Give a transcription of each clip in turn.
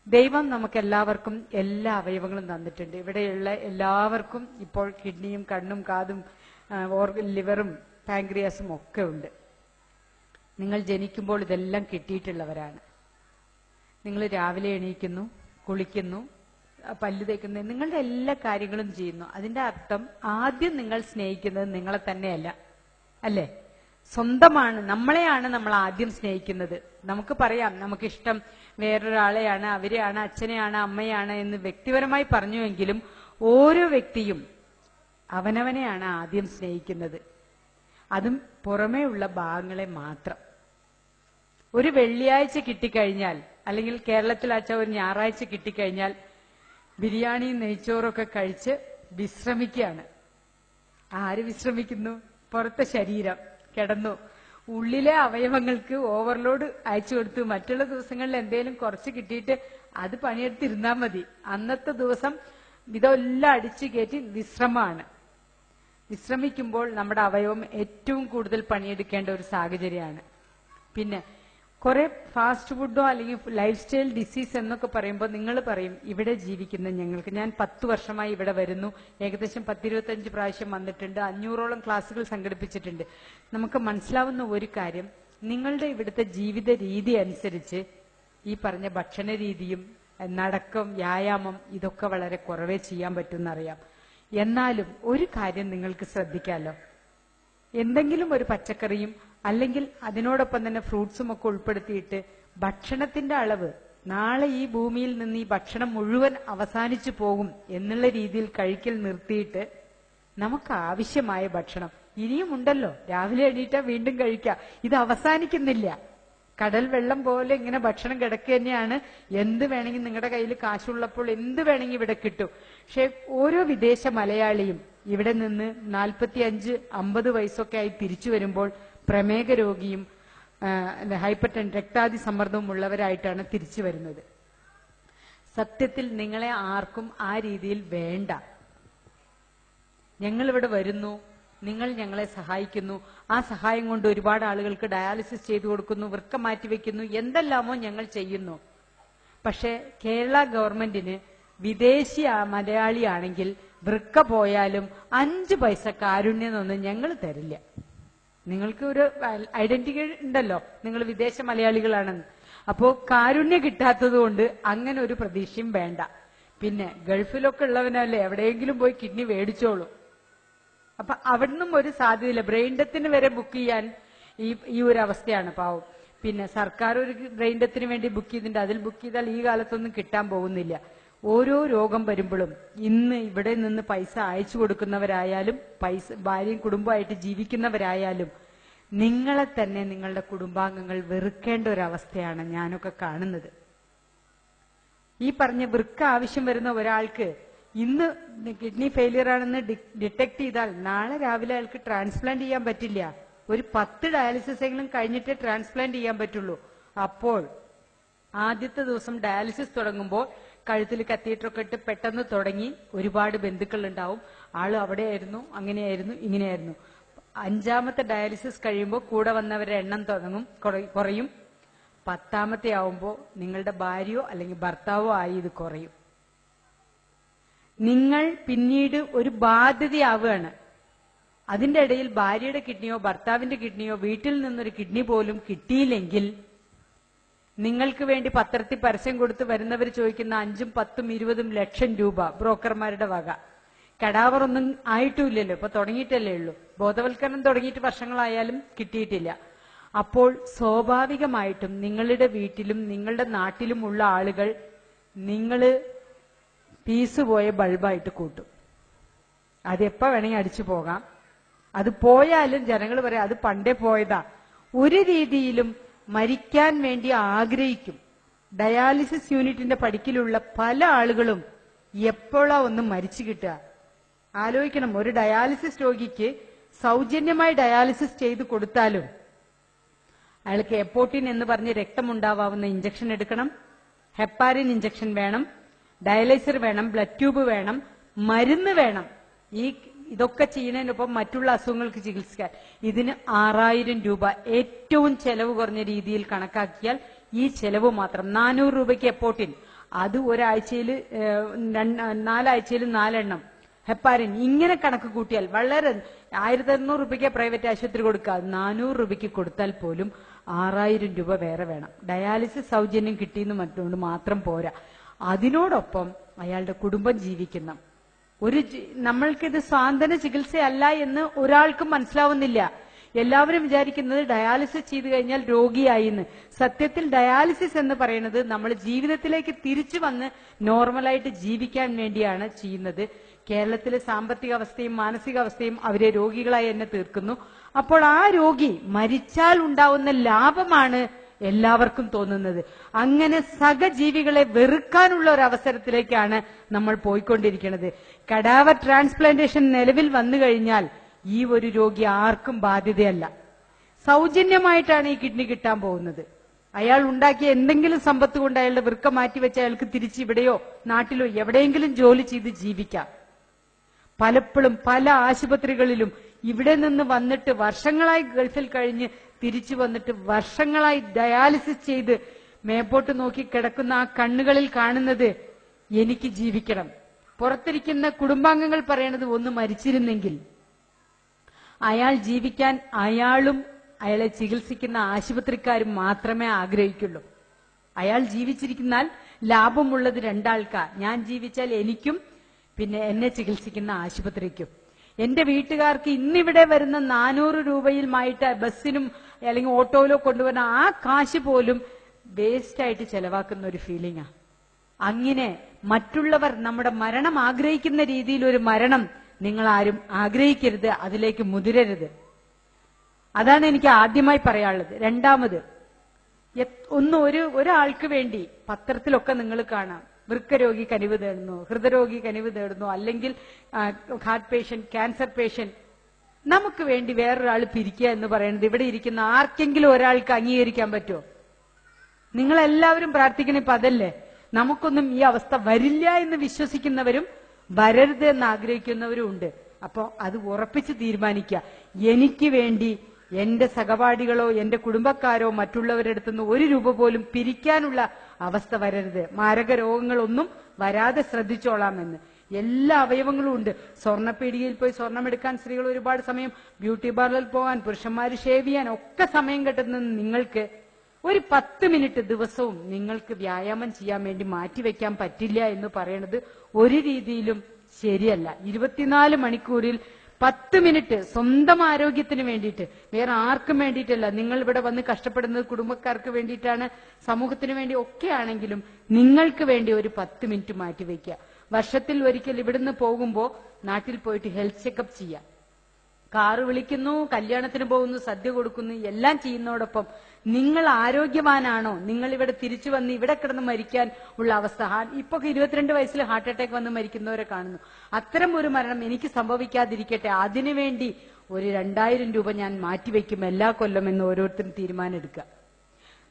ദൈവം നമുക്ക് എല്ലാവർക്കും എല്ലാ അവയവങ്ങളും തന്നിട്ടുണ്ട്. ഇവിടെയുള്ള എല്ലാവർക്കും ഇപ്പോൾ കിഡ്നിയും കണ്ണും കാതും ലിവറും പാങ്ക്രിയാസും ഒക്കെ ഉണ്ട്. നിങ്ങൾ ജനിക്കുമ്പോൾ ഇതെല്ലാം കിട്ടിയിട്ടുള്ളവരാണ്. നിങ്ങൾ രാവിലെ എണീക്കുന്നു, കുളിക്കുന്നു, പല്ല് തേക്കുന്നു, നിങ്ങളുടെ എല്ലാ കാര്യങ്ങളും ചെയ്യുന്നു. അതിന്റെ അർത്ഥം ആദ്യം നിങ്ങൾ സ്നേഹിക്കുന്നത് നിങ്ങളെ തന്നെയല്ല, അല്ലേ? സ്വന്തമാണ്, നമ്മളെയാണ് നമ്മൾ ആദ്യം സ്നേഹിക്കുന്നത്. നമുക്ക് പറയാം നമുക്കിഷ്ടം വേറൊരാളെയാണ്, അവരെയാണ്, അച്ഛനെയാണ്, അമ്മയാണ് എന്ന് വ്യക്തിപരമായി പറഞ്ഞുവെങ്കിലും ഓരോ വ്യക്തിയും അവനവനെയാണ് ആദ്യം സ്നേഹിക്കുന്നത്. അതും പുറമേ ഉള്ള ഭാഗങ്ങളെ മാത്രം. ഒരു വെള്ളിയാഴ്ച കിട്ടിക്കഴിഞ്ഞാൽ, അല്ലെങ്കിൽ കേരളത്തിലാച്ച ഒരു ഞായറാഴ്ച കിട്ടിക്കഴിഞ്ഞാൽ ബിരിയാണിയും നെയ്ച്ചോറൊക്കെ കഴിച്ച് വിശ്രമിക്കുകയാണ്. ആര് വിശ്രമിക്കുന്നു? പുറത്തെ ശരീരം കിടന്നു. ഉള്ളിലെ അവയവങ്ങൾക്ക് ഓവർലോഡ് അയച്ചു കൊടുത്തു. മറ്റുള്ള ദിവസങ്ങളിൽ എന്തെങ്കിലും കുറച്ച് കിട്ടിയിട്ട് അത് പണിയെടുത്തിരുന്നാൽ മതി. അന്നത്തെ ദിവസം ഇതെല്ലാം അടിച്ചു കയറ്റി വിശ്രമമാണ്. വിശ്രമിക്കുമ്പോൾ നമ്മുടെ അവയവം ഏറ്റവും കൂടുതൽ പണിയെടുക്കേണ്ട ഒരു സാഹചര്യമാണ്. പിന്നെ കുറെ ഫാസ്റ്റ് ഫുഡോ അല്ലെങ്കിൽ ലൈഫ് സ്റ്റൈൽ ഡിസീസ് എന്നൊക്കെ പറയുമ്പോൾ നിങ്ങൾ പറയും ഇവിടെ ജീവിക്കുന്ന ഞങ്ങൾക്ക്, ഞാൻ 10 വർഷമായി ഇവിടെ വരുന്നു, ഏകദേശം 10-25 പ്രാവശ്യം വന്നിട്ടുണ്ട്, 500ഓളം ക്ലാസ്സുകൾ സംഘടിപ്പിച്ചിട്ടുണ്ട്. നമുക്ക് മനസ്സിലാവുന്ന ഒരു കാര്യം, നിങ്ങളുടെ ഇവിടുത്തെ ജീവിത രീതി അനുസരിച്ച് ഈ പറഞ്ഞ ഭക്ഷണ രീതിയും നടക്കം, വ്യായാമം ഇതൊക്കെ വളരെ കുറവേ ചെയ്യാൻ പറ്റുമെന്നറിയാം. എന്നാലും ഒരു കാര്യം നിങ്ങൾക്ക് ശ്രദ്ധിക്കാമല്ലോ, എന്തെങ്കിലും ഒരു പച്ചക്കറിയും അല്ലെങ്കിൽ അതിനോടൊപ്പം തന്നെ ഫ്രൂട്ട്സും ഒക്കെ ഉൾപ്പെടുത്തിയിട്ട് ഭക്ഷണത്തിന്റെ അളവ്, നാളെ ഈ ഭൂമിയിൽ നിന്ന് ഈ ഭക്ഷണം മുഴുവൻ അവസാനിച്ചു പോകും എന്നുള്ള രീതിയിൽ കഴിക്കൽ നിർത്തിയിട്ട് നമുക്ക് ആവശ്യമായ ഭക്ഷണം ഇനിയും ഉണ്ടല്ലോ, രാവിലെ എണീറ്റാ വീണ്ടും കഴിക്കാം, ഇത് അവസാനിക്കുന്നില്ല. കടൽ വെള്ളം പോലെ ഇങ്ങനെ ഭക്ഷണം കിടക്കുക തന്നെയാണ്. എന്ത് വേണമെങ്കിൽ നിങ്ങളുടെ കയ്യിൽ കാശുള്ളപ്പോൾ എന്ത് വേണമെങ്കിൽ ഇവിടെ കിട്ടും. പക്ഷെ ഓരോ വിദേശ മലയാളിയും ഇവിടെ നിന്ന് 45-50 വയസ്സൊക്കെ ആയി തിരിച്ചു വരുമ്പോൾ പ്രമേഹ രോഗിയും രക്താതി സമ്മർദ്ദവും ഉള്ളവരായിട്ടാണ് തിരിച്ചു വരുന്നത്. സത്യത്തിൽ നിങ്ങളെ ആർക്കും ആ രീതിയിൽ വേണ്ട. ഞങ്ങളിവിടെ വരുന്നു, നിങ്ങൾ ഞങ്ങളെ സഹായിക്കുന്നു, ആ സഹായം കൊണ്ട് ഒരുപാട് ആളുകൾക്ക് ഡയാലിസിസ് ചെയ്തു കൊടുക്കുന്നു, വൃക്ക മാറ്റിവെക്കുന്നു, എന്തെല്ലാമോ ഞങ്ങൾ ചെയ്യുന്നു. പക്ഷെ കേരള ഗവൺമെന്റിന് വിദേശി മലയാളിയാണെങ്കിൽ വൃക്ക പോയാലും 5 പൈസ കാരുണ്യെന്നൊന്നും ഞങ്ങൾ തരില്ല. നിങ്ങൾക്ക് ഒരു ഐഡന്റിറ്റി ഉണ്ടല്ലോ, നിങ്ങൾ വിദേശ മലയാളികളാണെന്ന്. അപ്പോ കാരുണ്യം കിട്ടാത്തത് കൊണ്ട് അങ്ങനെ ഒരു പ്രതീക്ഷയും വേണ്ട. പിന്നെ ഗൾഫിലൊക്കെ ഉള്ളവനല്ലേ എവിടെയെങ്കിലും പോയി കിഡ്നി മേടിച്ചോളൂ. അപ്പൊ അവിടുന്നും ഒരു സാധ്യതയില്ല. ബ്രെയിൻ ഡെത്തിന് വരെ ബുക്ക് ചെയ്യാൻ ഈ ഒരു അവസ്ഥയാണ് പാവം. പിന്നെ സർക്കാർ ഒരു ബ്രെയിൻ ഡെത്തിന് വേണ്ടി ബുക്ക് ചെയ്തിട്ടുണ്ട്, അതിൽ ബുക്ക് ചെയ്താൽ ഈ കാലത്തൊന്നും കിട്ടാൻ പോകുന്നില്ല. ഓരോ രോഗം വരുമ്പോഴും ഇന്ന് ഇവിടെ നിന്ന് പൈസ അയച്ചു കൊടുക്കുന്നവരായാലും ഭാര്യയും കുടുംബമായിട്ട് ജീവിക്കുന്നവരായാലും നിങ്ങളെ തന്നെ നിങ്ങളുടെ കുടുംബാംഗങ്ങൾ വെറുക്കേണ്ട ഒരവസ്ഥയാണ് ഞാനൊക്കെ കാണുന്നത്. ഈ പറഞ്ഞ വൃക്ക ആവശ്യം വരുന്ന ഒരാൾക്ക് ഇന്ന് കിഡ്നി ഫെയിലിയർ ആണെന്ന് ഡിറ്റക്ട് ചെയ്താൽ നാളെ രാവിലെ അയാൾക്ക് ട്രാൻസ്പ്ലാന്റ് ചെയ്യാൻ പറ്റില്ല. ഒരു 10 ഡയാലിസിസ് എങ്കിലും കഴിഞ്ഞിട്ടേ ട്രാൻസ്പ്ലാന്റ് ചെയ്യാൻ പറ്റുള്ളൂ. അപ്പോൾ ആദ്യത്തെ ദിവസം ഡയാലിസിസ് തുടങ്ങുമ്പോൾ കഴുത്തിൽ കത്തീറ്ററൊക്കെ ഇട്ട് പെട്ടെന്ന് തുടങ്ങി, ഒരുപാട് ബന്ധുക്കൾ ഉണ്ടാവും, ആള് അവിടെയായിരുന്നു, അങ്ങനെയായിരുന്നു, ഇങ്ങനെയായിരുന്നു. 5ാമത്തെ ഡയാലിസിസ് കഴിയുമ്പോൾ കൂടെ വന്നവരുടെ എണ്ണം കുറയും. 10ാമത്തെ ആവുമ്പോൾ നിങ്ങളുടെ ഭാര്യയോ അല്ലെങ്കിൽ ഭർത്താവോ ആയി ഇത് കുറയും. നിങ്ങൾ പിന്നീട് ഒരു ബാധ്യതയാവുകയാണ്. അതിന്റെ ഇടയിൽ ഭാര്യയുടെ കിഡ്നിയോ ഭർത്താവിന്റെ കിഡ്നിയോ വീട്ടിൽ നിന്നൊരു കിഡ്നി പോലും കിട്ടിയില്ലെങ്കിൽ നിങ്ങൾക്ക് വേണ്ടി പത്രത്തിൽ പരസ്യം കൊടുത്ത് വരുന്നവർ ചോദിക്കുന്ന 5ഉം 10ഉം 20ഉം ലക്ഷം രൂപ ബ്രോക്കർമാരുടെ വക. കടാവറൊന്നും ആയിട്ടുമില്ലല്ലോ, ഇപ്പൊ തുടങ്ങിയിട്ടല്ലേ ഉള്ളൂ. ബോധവൽക്കരണം തുടങ്ങിയിട്ട് വർഷങ്ങളായാലും കിട്ടിയിട്ടില്ല. അപ്പോൾ സ്വാഭാവികമായിട്ടും നിങ്ങളുടെ വീട്ടിലും നിങ്ങളുടെ നാട്ടിലുമുള്ള ആളുകൾ നിങ്ങള് പീസ് പോയ ബൾബായിട്ട് കൂട്ടും. അതെപ്പോ വേണമെങ്കിൽ അടിച്ചു പോകാം. അത് പോയാലും ജനങ്ങൾ പറയാം അത് പണ്ടേ പോയതാ. ഒരു രീതിയിലും മരിക്കാൻ വേണ്ടി ആഗ്രഹിക്കും. ഡയാലിസിസ് യൂണിറ്റിന്റെ പടിക്കലുള്ള പല ആളുകളും എപ്പോഴാ ഒന്ന് മരിച്ചു കിട്ടുക ആലോചിക്കണം. ഒരു ഡയാലിസിസ് രോഗിക്ക് സൗജന്യമായി ഡയാലിസിസ് ചെയ്ത് കൊടുത്താലും അയാൾക്ക് എപ്പോട്ടിൻ എന്ന് പറഞ്ഞ് രക്തമുണ്ടാവാവുന്ന ഇഞ്ചക്ഷൻ എടുക്കണം, ഹെപ്പാരിൻ ഇഞ്ചക്ഷൻ വേണം, ഡയാലൈസർ വേണം, ബ്ലഡ് ട്യൂബ് വേണം, മരുന്ന് വേണം. ഇതൊക്കെ ചെയ്യുന്നതിനൊപ്പം മറ്റുള്ള അസുഖങ്ങൾക്ക് ചികിത്സിക്കാൻ ഇതിന് 6000 രൂപ ഏറ്റവും ചെലവ് കുറഞ്ഞ രീതിയിൽ കണക്കാക്കിയാൽ ഈ ചെലവ് മാത്രം 400 രൂപയ്ക്ക് എപ്പോട്ടിൻ, അത് ഒരാഴ്ചയിൽ 4 ആഴ്ചയിൽ 4 എണ്ണം. ഹെപ്പാരിൻ ഇങ്ങനെ കണക്ക് കൂട്ടിയാൽ വളരെ 1500 രൂപയ്ക്ക് പ്രൈവറ്റ് ആശുപത്രി കൊടുക്കുക, 400 രൂപയ്ക്ക് കൊടുത്താൽ പോലും 6000 രൂപ വേറെ വേണം. ഡയാലിസിസ് സൗജന്യം കിട്ടിയെന്ന് മറ്റുകൊണ്ട് മാത്രം പോരാ, അതിനോടൊപ്പം അയാളുടെ കുടുംബം ജീവിക്കുന്ന നമ്മൾക്കിത് സ്വാന്തന ചികിത്സയല്ല എന്ന് ഒരാൾക്കും മനസ്സിലാവുന്നില്ല. എല്ലാവരും വിചാരിക്കുന്നത് ഡയാലിസിസ് ചെയ്തു കഴിഞ്ഞാൽ രോഗിയായി എന്ന്. സത്യത്തിൽ ഡയാലിസിസ് എന്ന് പറയുന്നത് നമ്മൾ ജീവിതത്തിലേക്ക് തിരിച്ചു വന്ന് നോർമലായിട്ട് ജീവിക്കാൻ വേണ്ടിയാണ് ചെയ്യുന്നത്. കേരളത്തിലെ സാമ്പത്തിക അവസ്ഥയും മാനസികാവസ്ഥയും അവരെ രോഗികളായി തന്നെ തീർക്കുന്നു. അപ്പോൾ ആ രോഗി മരിച്ചാൽ ഉണ്ടാവുന്ന ലാഭമാണ് എല്ലാവർക്കും തോന്നുന്നത്. അങ്ങനെ സഹജീവികളെ വെറുക്കാനുള്ള ഒരു അവസരത്തിലേക്കാണ് നമ്മൾ പോയിക്കൊണ്ടിരിക്കുന്നത്. കഡാവർ ട്രാൻസ്പ്ലാന്റേഷൻ നിലവിൽ വന്നു കഴിഞ്ഞാൽ ഈ ഒരു രോഗി ആർക്കും ബാധ്യതയല്ല. സൗജന്യമായിട്ടാണ് ഈ കിഡ്നി കിട്ടാൻ പോകുന്നത്. അയാൾ ഉണ്ടാക്കിയ എന്തെങ്കിലും സമ്പത്ത് കൊണ്ട് അയാളുടെ വൃക്ക മാറ്റിവെച്ച് അയാൾക്ക് തിരിച്ച് ഇവിടെയോ നാട്ടിലോ എവിടെയെങ്കിലും ജോലി ചെയ്ത് ജീവിക്കാം. പലപ്പോഴും പല ആശുപത്രികളിലും ഇവിടെ നിന്ന് വന്നിട്ട് വർഷങ്ങളായി ഗൾഫിൽ കഴിഞ്ഞ് തിരിച്ചു വന്നിട്ട് വർഷങ്ങളായി ഡയാലിസിസ് ചെയ്ത് മേപ്പോട്ട് നോക്കി കിടക്കുന്ന ആ കണ്ണുകളിൽ കാണുന്നത് എനിക്ക് ജീവിക്കണം. പുറത്തിരിക്കുന്ന കുടുംബാംഗങ്ങൾ പറയണത് ഒന്ന് മരിച്ചിരുന്നെങ്കിൽ. അയാൾ ജീവിക്കാൻ അയാളും അയാളെ ചികിത്സിക്കുന്ന ആശുപത്രിക്കാരും മാത്രമേ ആഗ്രഹിക്കുള്ളൂ. അയാൾ ജീവിച്ചിരിക്കുന്നാൽ ലാഭമുള്ളത് രണ്ടാൾക്കാ. ഞാൻ ജീവിച്ചാൽ എനിക്കും പിന്നെ എന്നെ ചികിത്സിക്കുന്ന ആശുപത്രിക്കും. എന്റെ വീട്ടുകാർക്ക് ഇന്നിവിടെ വരുന്ന 400 രൂപയിലുമായിട്ട് ബസ്സിനും അല്ലെങ്കിൽ ഓട്ടോയിലോ കൊണ്ടുവരുന്ന ആ കാശ് പോലും വേസ്റ്റായിട്ട് ചെലവാക്കുന്ന ഒരു ഫീലിംഗാ. അങ്ങനെ മറ്റുള്ളവർ നമ്മുടെ മരണം ആഗ്രഹിക്കുന്ന രീതിയിൽ ഒരു മരണം നിങ്ങൾ ആരും ആഗ്രഹിക്കരുത്, അതിലേക്ക് മുതിരരുത്. അതാണ് എനിക്ക് ആദ്യമായി പറയാനുള്ളത്. രണ്ടാമത്, ഒരാൾക്ക് വേണ്ടി പത്രത്തിലൊക്കെ നിങ്ങൾ കാണാം, വൃക്കരോഗി കനിവ് തേടുന്നു, ഹൃദയരോഗി കനിവ് തേടുന്നു, അല്ലെങ്കിൽ ഹാർട്ട് പേഷ്യന്റ്, ക്യാൻസർ പേഷ്യന്റ്. നമുക്ക് വേണ്ടി വേറൊരാൾ പിരിക്കുക എന്ന് പറയുന്നത് ഇവിടെ ഇരിക്കുന്ന ആർക്കെങ്കിലും ഒരാൾക്ക് അംഗീകരിക്കാൻ പറ്റുമോ? നിങ്ങളെല്ലാവരും പ്രാർത്ഥിക്കണ ഇപ്പൊ അതല്ലേ. നമുക്കൊന്നും ഈ അവസ്ഥ വരില്ല എന്ന് വിശ്വസിക്കുന്നവരും വരരുത് എന്ന് ആഗ്രഹിക്കുന്നവരും ഉണ്ട്. അപ്പൊ അത് ഉറപ്പിച്ച് തീരുമാനിക്കുക. എനിക്ക് വേണ്ടി എന്റെ സഹപാഠികളോ എന്റെ കുടുംബക്കാരോ മറ്റുള്ളവരുടെ അടുത്തുനിന്ന് 1 രൂപ പോലും പിരിക്കാനുള്ള അവസ്ഥ വരരുത്. മാരക രോഗങ്ങളൊന്നും വരാതെ ശ്രദ്ധിച്ചോളാമെന്ന്. എല്ലാ അവയവങ്ങളും ഉണ്ട്. സ്വർണ്ണപ്പീടികയിൽ പോയി സ്വർണ്ണമെടുക്കാൻ സ്ത്രീകൾ ഒരുപാട് സമയം, ബ്യൂട്ടി പാർലറിൽ പോകാൻ, പുരുഷന്മാർ ഷേവ് ചെയ്യാൻ ഒക്കെ സമയം കിട്ടുന്ന നിങ്ങൾക്ക് ഒരു 10 മിനിറ്റ് ദിവസവും നിങ്ങൾക്ക് വ്യായാമം ചെയ്യാൻ വേണ്ടി മാറ്റിവെക്കാൻ പറ്റില്ല എന്ന് പറയുന്നത് ഒരു രീതിയിലും ശരിയല്ല. 24 മണിക്കൂറിൽ 10 മിനിറ്റ് സ്വന്തം ആരോഗ്യത്തിന് വേണ്ടിയിട്ട്, വേറെ ആർക്കും വേണ്ടിയിട്ടല്ല. നിങ്ങൾ ഇവിടെ വന്ന് കഷ്ടപ്പെടുന്നത് കുടുംബക്കാർക്ക് വേണ്ടിയിട്ടാണ്, സമൂഹത്തിന് വേണ്ടി ഒക്കെ ആണെങ്കിലും നിങ്ങൾക്ക് വേണ്ടി ഒരു 10 മിനിറ്റ് മാറ്റിവെക്കുക. വർഷത്തിൽ ഒരിക്കൽ ഇവിടുന്ന് പോകുമ്പോൾ നാട്ടിൽ പോയിട്ട് ഹെൽത്ത് ചെക്കപ്പ് ചെയ്യാം. കാറ് വിളിക്കുന്നു, കല്യാണത്തിന് പോകുന്നു, സദ്യ കൊടുക്കുന്നു, എല്ലാം ചെയ്യുന്നതോടൊപ്പം നിങ്ങൾ ആരോഗ്യവാനാണോ? നിങ്ങൾ ഇവിടെ തിരിച്ചു വന്ന് ഇവിടെ കിടന്ന് മരിക്കാൻ ഉള്ള അവസ്ഥ. ഇപ്പൊ 22 വയസ്സിൽ ഹാർട്ട് അറ്റാക്ക് വന്ന് മരിക്കുന്നവരെ കാണുന്നു. അത്തരം ഒരു മരണം എനിക്ക് സംഭവിക്കാതിരിക്കട്ടെ, അതിനുവേണ്ടി ഒരു 2000 രൂപ ഞാൻ മാറ്റിവെക്കും എല്ലാ കൊല്ലം എന്ന് ഓരോരുത്തരും തീരുമാനം എടുക്കുക.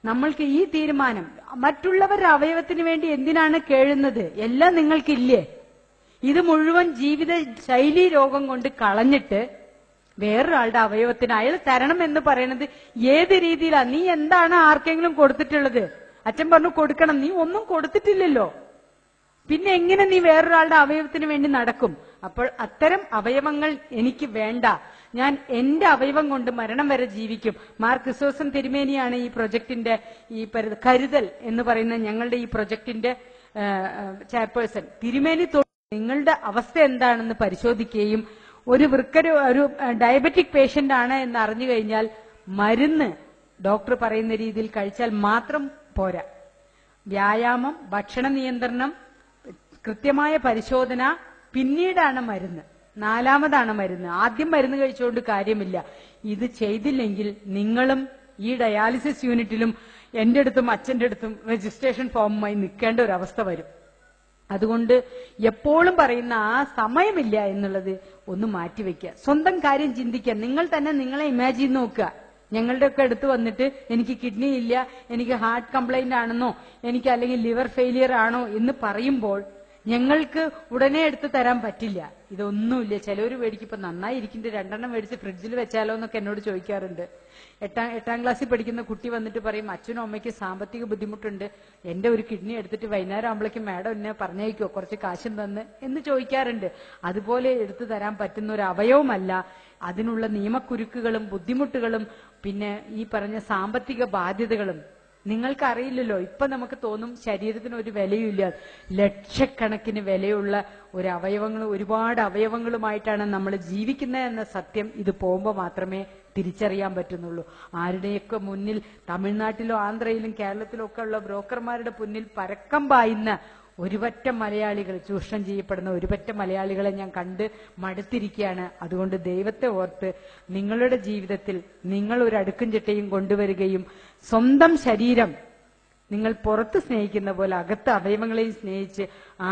നമ്മൾക്ക് ഈ തീരുമാനം, മറ്റുള്ളവരുടെ അവയവത്തിന് വേണ്ടി എന്തിനാണ് കേഴുന്നത്? എല്ലാം നിങ്ങൾക്കില്ലേ? ഇത് മുഴുവൻ ജീവിത ശൈലി രോഗം കൊണ്ട് കളഞ്ഞിട്ട് വേറൊരാളുടെ അവയവത്തിന് അയാൾ തരണം എന്ന് പറയുന്നത് ഏത് രീതിയിലാ? നീ എന്താണ് ആർക്കെങ്കിലും കൊടുത്തിട്ടുള്ളത്? അച്ഛൻ പറഞ്ഞു കൊടുക്കണം, നീ ഒന്നും കൊടുത്തിട്ടില്ലല്ലോ, പിന്നെ എങ്ങനെ നീ വേറൊരാളുടെ അവയവത്തിന് വേണ്ടി നടക്കും? അപ്പോൾ അത്തരം അവയവങ്ങൾ എനിക്ക് വേണ്ട, ഞാൻ എന്റെ അവയവം കൊണ്ട് മരണം വരെ ജീവിക്കും. മാർ ക്രിസോസ്റ്റം തിരുമേനിയാണ് ഈ പ്രൊജക്ടിന്റെ ഈ കരുതൽ എന്ന് പറയുന്ന ഞങ്ങളുടെ ഈ പ്രൊജക്ടിന്റെ ചെയർപേഴ്സൺ. തിരുമേനി നിങ്ങളുടെ അവസ്ഥ എന്താണെന്ന് പരിശോധിക്കുകയും ഒരു ഡയബറ്റിക് പേഷ്യന്റ് ആണ് എന്ന് അറിഞ്ഞു കഴിഞ്ഞാൽ മരുന്ന് ഡോക്ടർ പറയുന്ന രീതിയിൽ കഴിച്ചാൽ മാത്രം പോരാ. വ്യായാമം, ഭക്ഷണ നിയന്ത്രണം, കൃത്യമായ പരിശോധന, പിന്നീടാണ് മരുന്ന്, 4മതാണ് മരുന്ന്. ആദ്യം മരുന്ന് കഴിച്ചുകൊണ്ട് കാര്യമില്ല. ഇത് ചെയ്തില്ലെങ്കിൽ നിങ്ങളും ഈ ഡയാലിസിസ് യൂണിറ്റിലും എന്റെ അടുത്തും അച്ഛന്റെ അടുത്തും രജിസ്ട്രേഷൻ ഫോമുമായി നിൽക്കേണ്ട ഒരു അവസ്ഥ വരും. അതുകൊണ്ട് എപ്പോഴും പറയുന്ന ആ സമയമില്ല എന്നുള്ളത് ഒന്ന് മാറ്റിവെക്കുക. സ്വന്തം കാര്യം ചിന്തിക്കുക. നിങ്ങൾ തന്നെ നിങ്ങളെ ഇമാജിൻ നോക്കുക. ഞങ്ങളുടെ ഒക്കെ അടുത്ത് വന്നിട്ട് എനിക്ക് കിഡ്നി ഇല്ല, എനിക്ക് ഹാർട്ട് കംപ്ലൈന്റ് ആണെന്നോ എനിക്ക് അല്ലെങ്കിൽ ലിവർ ഫെയിലിയർ ആണോ എന്ന് പറയുമ്പോൾ ഞങ്ങൾക്ക് ഉടനെ എടുത്ത് തരാൻ പറ്റില്ല. ഇതൊന്നുമില്ല. ചിലവർ മേടിക്കും. ഇപ്പൊ നന്നായിരിക്കുന്നുണ്ട്, 2 മേടിച്ച് ഫ്രിഡ്ജിൽ വെച്ചാലോ എന്നൊക്കെ എന്നോട് ചോദിക്കാറുണ്ട്. എട്ടാം ക്ലാസ്സിൽ പഠിക്കുന്ന കുട്ടി വന്നിട്ട് പറയും, അച്ഛനും അമ്മയ്ക്ക് സാമ്പത്തിക ബുദ്ധിമുട്ടുണ്ട്, എന്റെ ഒരു കിഡ്നി എടുത്തിട്ട് വൈകുന്നേരം ആകുമ്പോഴേക്കും മാഡം എന്നെ പറഞ്ഞേക്കോ കുറച്ച് കാശും തന്ന് എന്ന് ചോദിക്കാറുണ്ട്. അതുപോലെ എടുത്തു തരാൻ പറ്റുന്ന ഒരു അവയവമല്ല. അതിനുള്ള നിയമക്കുരുക്കുകളും ബുദ്ധിമുട്ടുകളും പിന്നെ ഈ പറഞ്ഞ സാമ്പത്തിക ബാധ്യതകളും നിങ്ങൾക്കറിയില്ലല്ലോ. ഇപ്പൊ നമുക്ക് തോന്നും ശരീരത്തിന് ഒരു വിലയുമില്ല. ലക്ഷക്കണക്കിന് വിലയുള്ള ഒരു അവയവങ്ങൾ, ഒരുപാട് അവയവങ്ങളുമായിട്ടാണ് നമ്മൾ ജീവിക്കുന്നത് എന്ന സത്യം ഇത് പോകുമ്പോൾ മാത്രമേ തിരിച്ചറിയാൻ പറ്റുന്നുള്ളൂ. ആരുടെയൊക്കെ മുന്നിൽ തമിഴ്നാട്ടിലോ ആന്ധ്രയിലും കേരളത്തിലും ഒക്കെ ഉള്ള ബ്രോക്കർമാരുടെ മുന്നിൽ പരക്കം പായുന്ന ഒരുപറ്റം മലയാളികൾ, ചൂഷണം ചെയ്യപ്പെടുന്ന ഒരുപറ്റം മലയാളികളെ ഞാൻ കണ്ട് മടുത്തിരിക്കുകയാണ്. അതുകൊണ്ട് ദൈവത്തെ ഓർത്ത് നിങ്ങളുടെ ജീവിതത്തിൽ നിങ്ങൾ ഒരു അടുക്കും ചിട്ടയും കൊണ്ടുവരികയും സ്വന്തം ശരീരം നിങ്ങൾ പുറത്ത് സ്നേഹിക്കുന്ന പോലെ അകത്ത് അവയവങ്ങളെയും സ്നേഹിച്ച്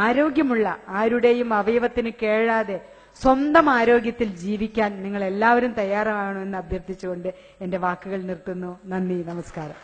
ആരോഗ്യമുള്ള ആരുടെയും അവയവത്തിന് കേഴാതെ സ്വന്തം ആരോഗ്യത്തിൽ ജീവിക്കാൻ നിങ്ങൾ എല്ലാവരും തയ്യാറാകണമെന്ന് അഭ്യർത്ഥിച്ചുകൊണ്ട് എന്റെ വാക്കുകൾ നിർത്തുന്നു. നന്ദി, നമസ്കാരം.